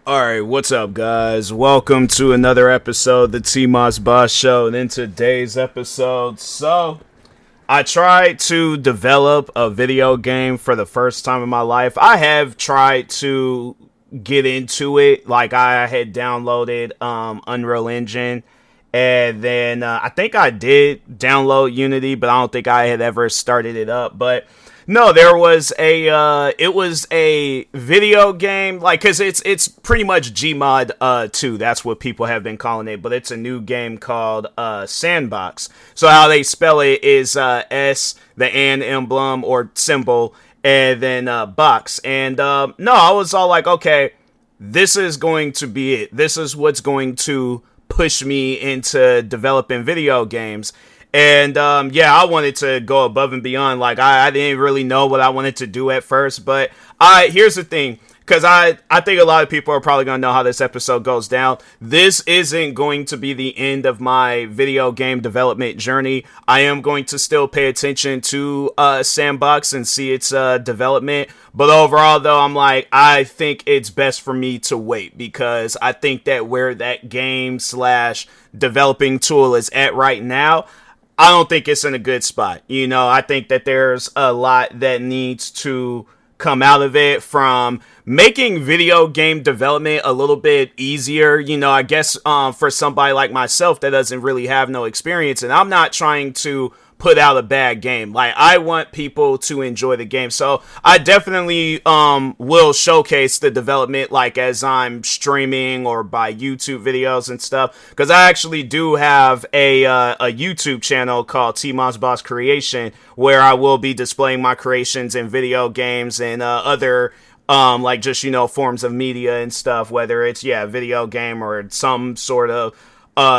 Alright, what's up, guys? Welcome to another episode of the TMossBoss Show. And in today's episode, I tried to develop a video game for the first time in my life. I have tried to get into it. Like, I had downloaded Unreal Engine. And then I think I did download Unity, but I don't think I had ever started it up. But no, there was it was a video game, like, cause it's pretty much Gmod 2. That's what people have been calling it, but it's a new game called Sandbox. So how they spell it is S, the and emblem or symbol, and then box. And no, I was all like, okay, this is going to be it. This is what's going to push me into developing video games. And, yeah, I wanted to go above and beyond. Like, I didn't really know what I wanted to do at first, but here's the thing, because I think a lot of people are probably going to know how this episode goes down. This isn't going to be the end of my video game development journey. I am going to still pay attention to Sandbox and see its development. But overall, though, I'm like, I think it's best for me to wait, because I think that where that game / developing tool is at right now, I don't think it's in a good spot. You know, I think that there's a lot that needs to come out of it, from making video game development a little bit easier. You know, I guess for somebody like myself that doesn't really have no experience, and I'm not trying to put out a bad game. Like, I want people to enjoy the game. So I definitely will showcase the development, like, as I'm streaming or by YouTube videos and stuff, because I actually do have a YouTube channel called TMossBoss Creation, where I will be displaying my creations in video games and other like, just, you know, forms of media and stuff, whether it's video game or some sort of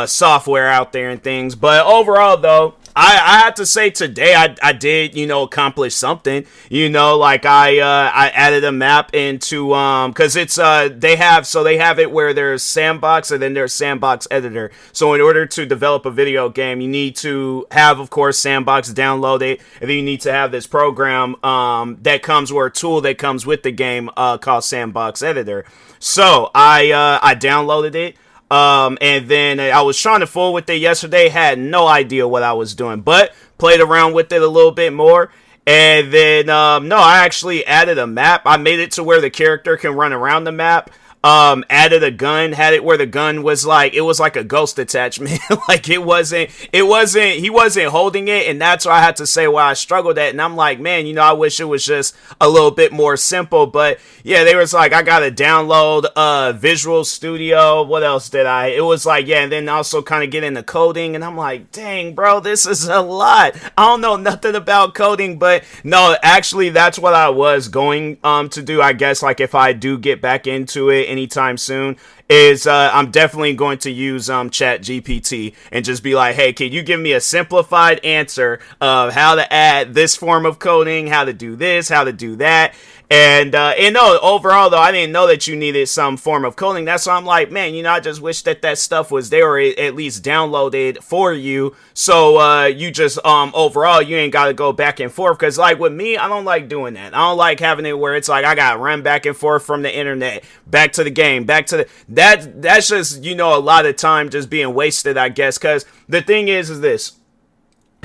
software out there and things. But overall, though, I have to say today I did, you know, accomplish something. You know, like, I added a map into because it's they have it where there's Sandbox and then there's Sandbox Editor. So in order to develop a video game, you need to have, of course, Sandbox downloaded, and then you need to have this program that comes, or a tool that comes with the game called Sandbox Editor. So I downloaded it. And then I was trying to fool with it yesterday, had no idea what I was doing, but played around with it a little bit more. And then, no, I actually added a map. I made it to where the character can run around the map. Added a gun, had it where the gun was like, it was like a ghost attachment. Like, he wasn't holding it. And that's why I had to say why I struggled at. And I'm like, man, you know, I wish it was just a little bit more simple. But yeah, they was like, I gotta download, Visual Studio. What else did it was like, yeah. And then also kind of get into coding. And I'm like, dang, bro, this is a lot. I don't know nothing about coding, but no, actually that's what I was going, to do. I guess, like, if I do get back into it anytime soon, is I'm definitely going to use Chat GPT and just be like, hey, can you give me a simplified answer of how to add this form of coding, how to do this, how to do that. And no, overall, though, I didn't know that you needed some form of coding. That's why I'm like, man, you know, I just wish that stuff was there, or at least downloaded for you. So you just, overall, you ain't got to go back and forth. Because, like, with me, I don't like doing that. I don't like having it where it's like I got to run back and forth from the internet, back to the game, back to the... That's just, you know, a lot of time just being wasted, I guess. Because the thing is this.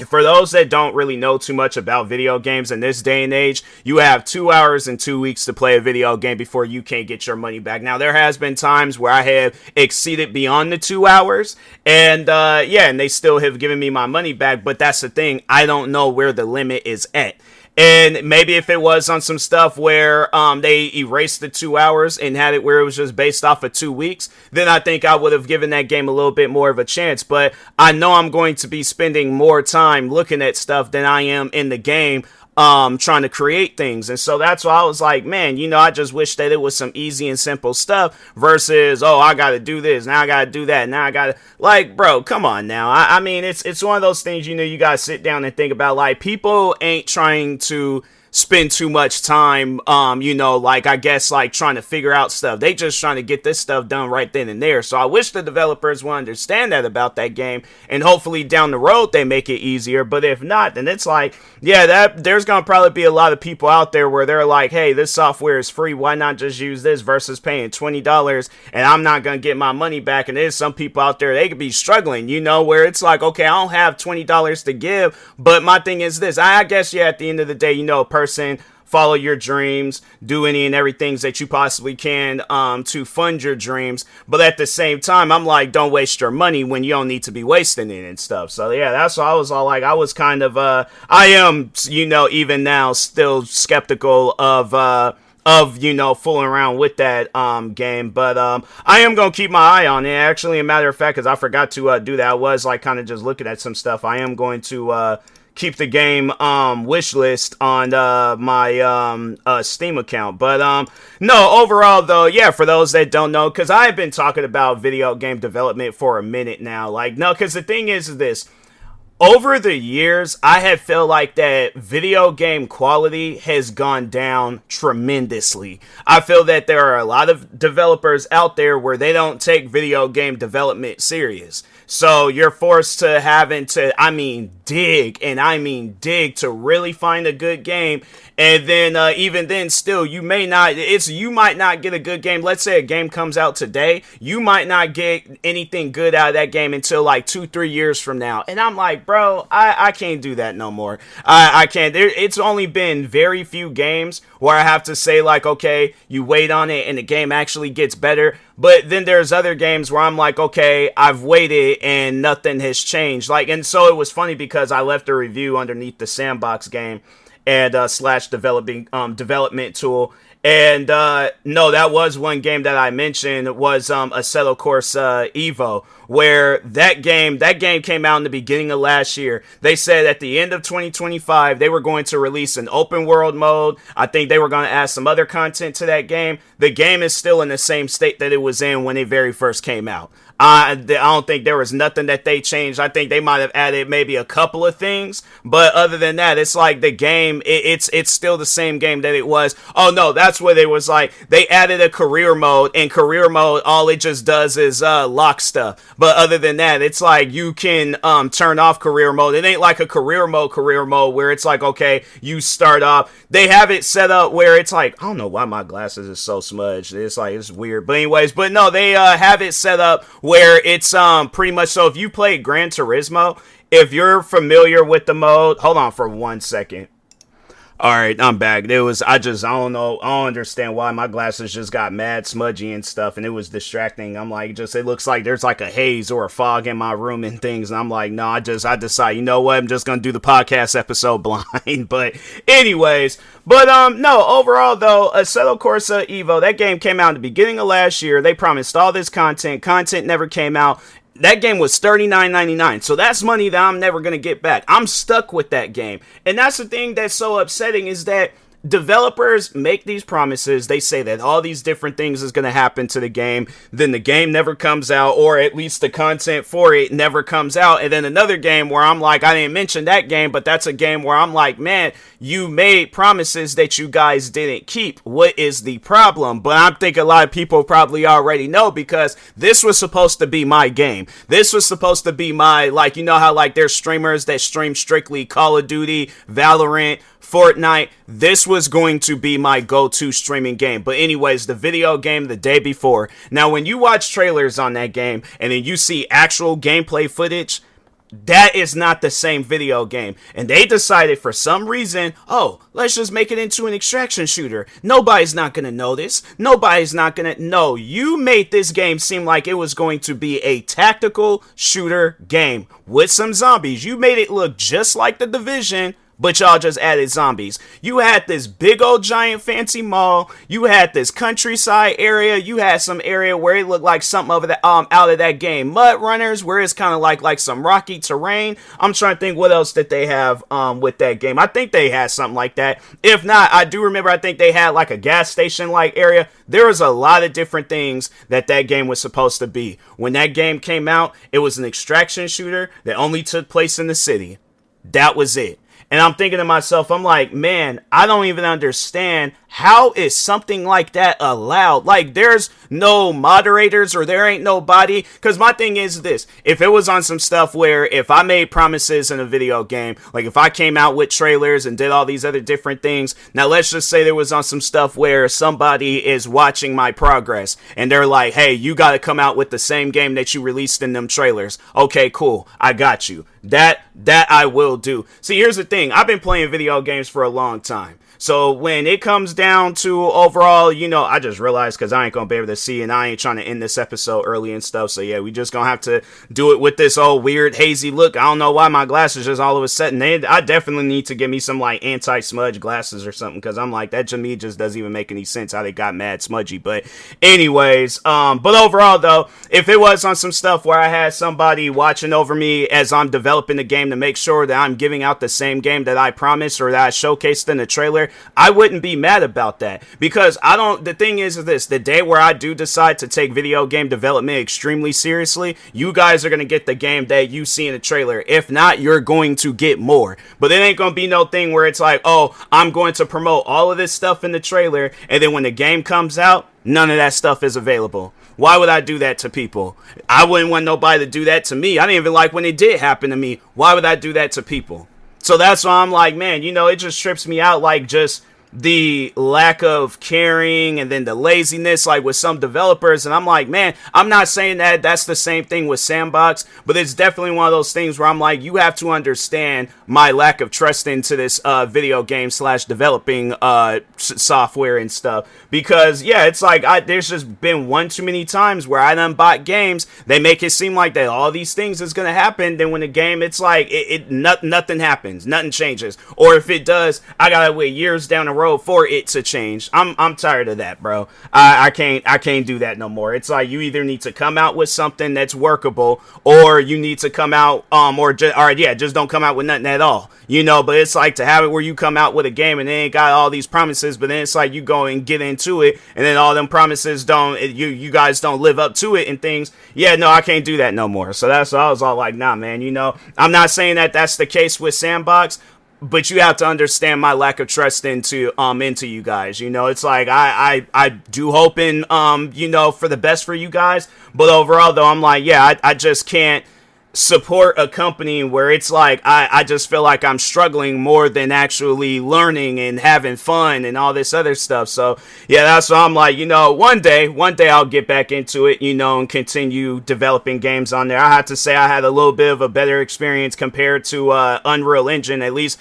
For those that don't really know too much about video games in this day and age, you have 2 hours and 2 weeks to play a video game before you can't get your money back. Now, there has been times where I have exceeded beyond the 2 hours, and and they still have given me my money back, but that's the thing, I don't know where the limit is at. And maybe if it was on some stuff where they erased the 2 hours and had it where it was just based off of 2 weeks, then I think I would have given that game a little bit more of a chance. But I know I'm going to be spending more time looking at stuff than I am in the game trying to create things. And so that's why I was like, man, you know, I just wish that it was some easy and simple stuff versus, oh, I gotta do this, now I gotta do that, now I gotta, like, bro, come on now. I mean, it's one of those things, you know, you gotta sit down and think about. Like, people ain't trying to spend too much time, like I guess like trying to figure out stuff. They just trying to get this stuff done right then and there. So I wish the developers would understand that about that game, and hopefully down the road they make it easier. But if not, then it's like, yeah, that there's gonna probably be a lot of people out there where they're like, hey, this software is free, why not just use this versus paying $20 and I'm not gonna get my money back. And there's some people out there, they could be struggling, where it's like, okay, I don't have $20 to give, but my thing is this, I guess, yeah, at the end of the day, a person, follow your dreams, do any and everything that you possibly can to fund your dreams. But at the same time, I'm like, don't waste your money when you don't need to be wasting it and stuff. So yeah, that's why I was all like, I was kind of, I am, even now still skeptical of fooling around with that game. But I am gonna keep my eye on it. Actually, a matter of fact, because I forgot to do that, I was like kind of just looking at some stuff. I am going to keep the game wish list on my Steam account. But no, overall though, yeah, for those that don't know, because I've been talking about video game development for a minute now, like, no, because the thing is this, over the years, I have felt like that video game quality has gone down tremendously. I feel that there are a lot of developers out there where they don't take video game development serious. So you're forced to having to, dig to really find a good game. And then even then still, you might not get a good game. Let's say a game comes out today, you might not get anything good out of that game until like 2-3 years from now. And I'm like, bro, I can't do that no more. I can't. It's only been very few games where I have to say like, okay, you wait on it and the game actually gets better. But then there's other games where I'm like, okay, I've waited and nothing has changed. Like, and so it was funny because I left a review underneath the Sandbox game and / development tool. And no, that was one game that I mentioned was Assetto Corsa Evo, where that game came out in the beginning of last year. They said at the end of 2025 they were going to release an open world mode. I think they were going to add some other content to that game. The game is still in the same state that it was in when it very first came out. I don't think there was nothing that they changed. I think they might have added maybe a couple of things, but other than that, it's like the game, it's still the same game that it was. Oh no, that's what it was like. They added a career mode, and career mode, all it just does is lock stuff. But other than that, it's like you can turn off career mode. It ain't like a career mode where it's like, okay, you start off. They have it set up where it's like, I don't know why my glasses is so smudged. It's like, it's weird. But anyways, but no, they have it set up where it's pretty much, so if you play Gran Turismo, if you're familiar with the mode, hold on for 1 second. All right, I'm back. I don't know. I don't understand why my glasses just got mad smudgy and stuff, and it was distracting. I'm like, it looks like there's like a haze or a fog in my room and things. And I'm like, no, I decide, you know what? I'm just going to do the podcast episode blind. But anyways, no, overall though, Assetto Corsa Evo, that game came out in the beginning of last year. They promised all this content. Content never came out. That game was $39.99, so that's money that I'm never going to get back. I'm stuck with that game. And that's the thing that's so upsetting, is that developers make these promises. They say that all these different things is going to happen to the game. Then the game never comes out, or at least the content for it never comes out. And then another game where I'm like, I didn't mention that game, but that's a game where I'm like, man, you made promises that you guys didn't keep. What is the problem? But I think a lot of people probably already know, because this was supposed to be my game. This was supposed to be my, like, you know how like there's streamers that stream strictly Call of Duty, Valorant, Fortnite. This was going to be my go-to streaming game. But anyways, the video game the day before. Now, when you watch trailers on that game and then you see actual gameplay footage, that is not the same video game. And they decided for some reason, oh, let's just make it into an extraction shooter. Nobody's not going to know this. Nobody's not going to know. You made this game seem like it was going to be a tactical shooter game with some zombies. You made it look just like The Division, but y'all just added zombies. You had this big old giant fancy mall. You had this countryside area. You had some area where it looked like something over the, out of that game Mud Runners, where it's kind of like some rocky terrain. I'm trying to think what else did they have with that game. I think they had something like that. If not, I do remember, I think they had like a gas station like area. There was a lot of different things that game was supposed to be. When that game came out, it was an extraction shooter that only took place in the city. That was it. And I'm thinking to myself, I'm like, man, I don't even understand how is something like that allowed? Like, there's no moderators or there ain't nobody. Because my thing is this. If it was on some stuff where if I made promises in a video game, like if I came out with trailers and did all these other different things. Now, let's just say there was on some stuff where somebody is watching my progress and they're like, hey, you got to come out with the same game that you released in them trailers. Okay, cool. I got you. That I will do. See, here's the thing. I've been playing video games for a long time. So when it comes down to overall, I just realized because I ain't going to be able to see and I ain't trying to end this episode early and stuff. So yeah, we just going to have to do it with this old weird hazy look. I don't know why my glasses just all of a sudden, I definitely need to get me some like anti-smudge glasses or something because I'm like, that to me just doesn't even make any sense how they got mad smudgy. But anyways, but overall though, if it was on some stuff where I had somebody watching over me as I'm developing the game to make sure that I'm giving out the same game that I promised or that I showcased in the trailer, I wouldn't be mad about that because the thing is this, the day where I do decide to take video game development extremely seriously, you guys are going to get the game that you see in the trailer. If not, you're going to get more, but it ain't going to be no thing where it's like, oh, I'm going to promote all of this stuff in the trailer. And then when the game comes out, none of that stuff is available. Why would I do that to people? I wouldn't want nobody to do that to me. I didn't even like when it did happen to me. Why would I do that to people? So that's why I'm like, man, it just trips me out, like just the lack of caring and then the laziness like with some developers. And I'm like, man, I'm not saying that that's the same thing with Sandbox, but it's definitely one of those things where I'm like, you have to understand my lack of trust into this video game / developing software and stuff, because yeah, it's like there's just been one too many times where I done bought games, they make it seem like that all these things is gonna happen, then when the game, it's like nothing happens, nothing changes, or if it does, I gotta wait years down the road for it to change. I'm tired of that, bro. I can't do that no more. It's like you either need to come out with something that's workable, or you need to come out just don't come out with nothing at all. But it's like to have it where you come out with a game and then got all these promises, but then it's like you go and get into it and then all them promises you guys don't live up to it and things. Yeah, no, I can't do that no more. So that's why I was all like, nah, man, I'm not saying that that's the case with Sandbox, but you have to understand my lack of trust into you guys. It's like I do hoping for the best for you guys, but overall though, I'm like, yeah, I just can't support a company where it's like I just feel like I'm struggling more than actually learning and having fun and all this other stuff. So yeah, that's why I'm like, one day I'll get back into it, and continue developing games on there. I have to say I had a little bit of a better experience compared to Unreal Engine, at least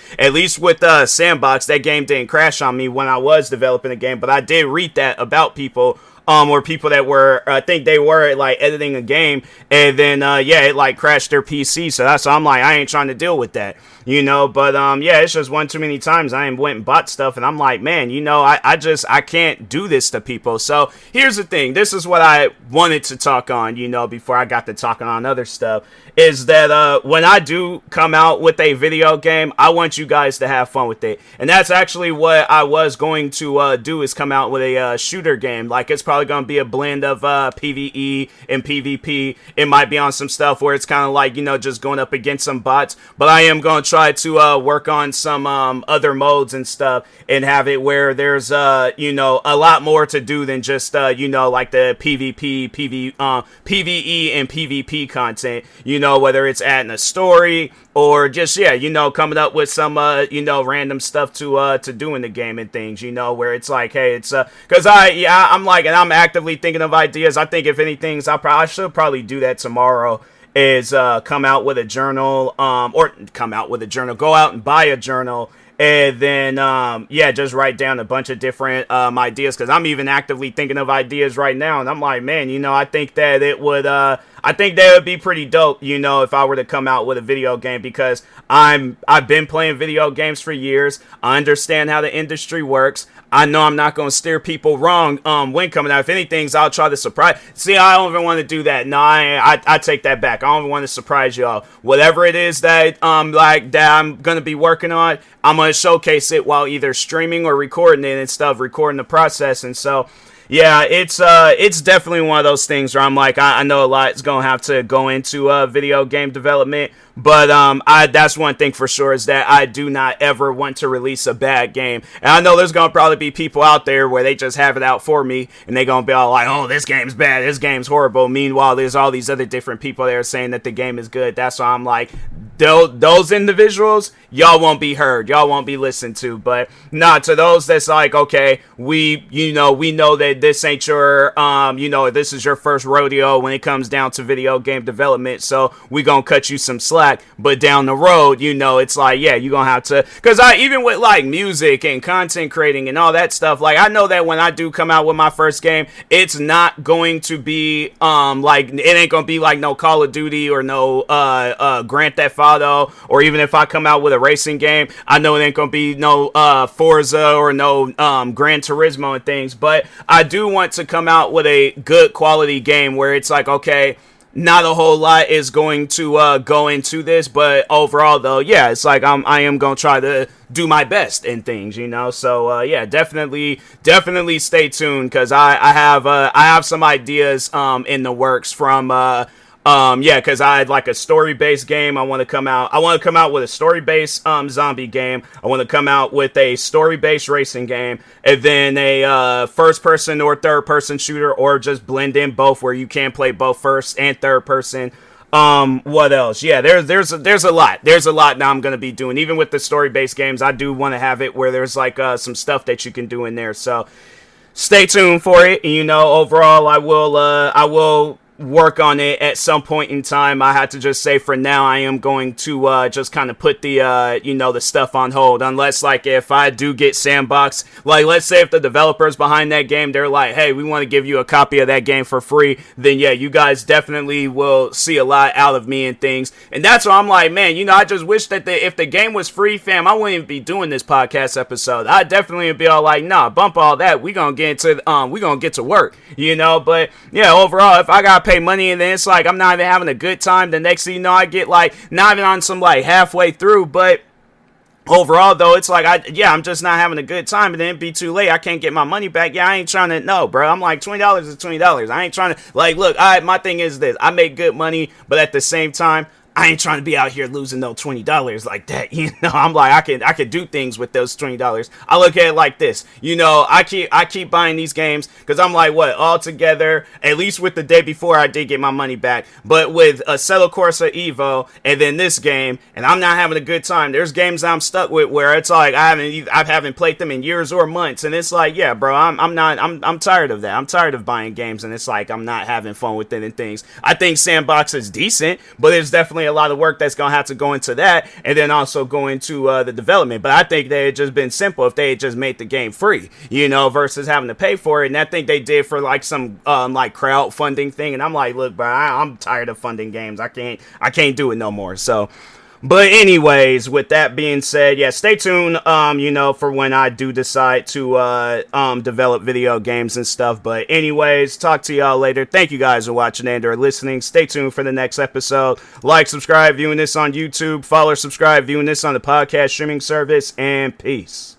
with Sandbox. That game didn't crash on me when I was developing a game, but I did read that about people or people that were, I think they were like editing a game, and then it like crashed their PC. So that's why I'm like, I ain't trying to deal with that, but it's just one too many times I went and bought stuff, and I'm like, man, I can't do this to people. So here's the thing, this is what I wanted to talk on, before I got to talking on other stuff, is that when I do come out with a video game, I want you guys to have fun with it. And that's actually what I was going to do, is come out with a shooter game. Like, it's probably going to be a blend of PvE and PvP. It might be on some stuff where it's kind of like, just going up against some bots, but I am going to try to work on some other modes and stuff, and have it where there's a lot more to do than just like the PvP, PvE and PvP content, whether it's adding a story or just coming up with some random stuff to do in the game and things, where it's like, hey, it's because I'm like, and I'm actively thinking of ideas. I think if anything, I should probably do that tomorrow, is come out with a journal, go out and buy a journal, and then just write down a bunch of different ideas, because I'm even actively thinking of ideas right now, and I'm like, man, I think that it would be pretty dope, if I were to come out with a video game, because I've been playing video games for years. I understand how the industry works. I know I'm not going to steer people wrong when coming out. If anything, I'll try to surprise. See, I don't even want to do that. No, I take that back. I don't even want to surprise y'all. Whatever it is that that I'm going to be working on, I'm going to showcase it while either streaming or recording it and stuff, recording the process. And so Yeah, it's definitely one of those things where I'm like, I know a lot is gonna have to go into video game development, but I that's one thing for sure is that I do not ever want to release a bad game. And I know there's gonna probably be people out there where they just have it out for me and they gonna be all like, oh, this game's bad, this game's horrible. Meanwhile, there's all these other different people there saying that the game is good. That's why I'm like, those individuals, y'all won't be heard, y'all won't be listened to. But not to those that's like, okay, we know that this ain't your this is your first rodeo when it comes down to video game development, so we gonna cut you some slack. But down the road, it's like, yeah, you gonna have to, because I even with like music and content creating and all that stuff, like I know that when I do come out with my first game, it's not going to be like, it ain't gonna be like no Call of Duty or no Grand Theft Auto, or even if I come out with a racing game, I know it ain't gonna be no Forza or no Gran Turismo and things. But I do want to come out with a good quality game where it's like, okay, not a whole lot is going to go into this, but overall though, yeah, it's like I am gonna try to do my best in things, so yeah, definitely stay tuned, because I have some ideas in the works from because I had like a story-based game. I want to come out with a story-based zombie game. I want to come out with a story-based racing game, and then a first-person or third-person shooter, or just blend in both where you can play both first and third person. What else? Yeah, there's a lot now I'm gonna be doing. Even with the story-based games, I do want to have it where there's like some stuff that you can do in there. So stay tuned for it. Overall, I will work on it at some point in time. I had to just say for now I am going to just kind of put the the stuff on hold, unless like if I do get Sandbox, like let's say if the developers behind that game, they're like, hey, we want to give you a copy of that game for free, then yeah, you guys definitely will see a lot out of me and things. And that's why I'm like, man, I just wish that if the game was free, fam, I wouldn't even be doing this podcast episode. I definitely would be all like, nah, bump all that, we gonna get to work, but yeah, overall, if I gotta pay money and then it's like I'm not even having a good time, the next thing you know, I get like not even on some like halfway through, but overall though, it's like I'm just not having a good time, and then it'd be too late, I can't get my money back. Yeah, I ain't trying to, no, bro. I'm like, $20 is $20. I ain't trying to, like, look, my thing is this: I make good money, but at the same time, I ain't trying to be out here losing no $20 like that. I'm like, I could do things with those $20. I look at it like this. I keep buying these games because I'm like, what, all together, at least with the day before, I did get my money back. But with Assetto Corsa Evo and then this game, and I'm not having a good time. There's games I'm stuck with where it's like I haven't played them in years or months, and it's like, yeah, bro, I'm tired of that. I'm tired of buying games, and it's like I'm not having fun with it and things. I think Sandbox is decent, but it's definitely a lot of work that's gonna have to go into that, and then also go into the development. But I think they had just been simple if they had just made the game free, versus having to pay for it. And I think they did for like some like crowdfunding thing. And I'm like, look, bro, I'm tired of funding games. I can't do it no more. So, but anyways, with that being said, yeah, stay tuned, for when I do decide to develop video games and stuff. But anyways, talk to y'all later. Thank you guys for watching and or listening. Stay tuned for the next episode. Like, subscribe, viewing this on YouTube. Follow, subscribe, viewing this on the podcast streaming service. And peace.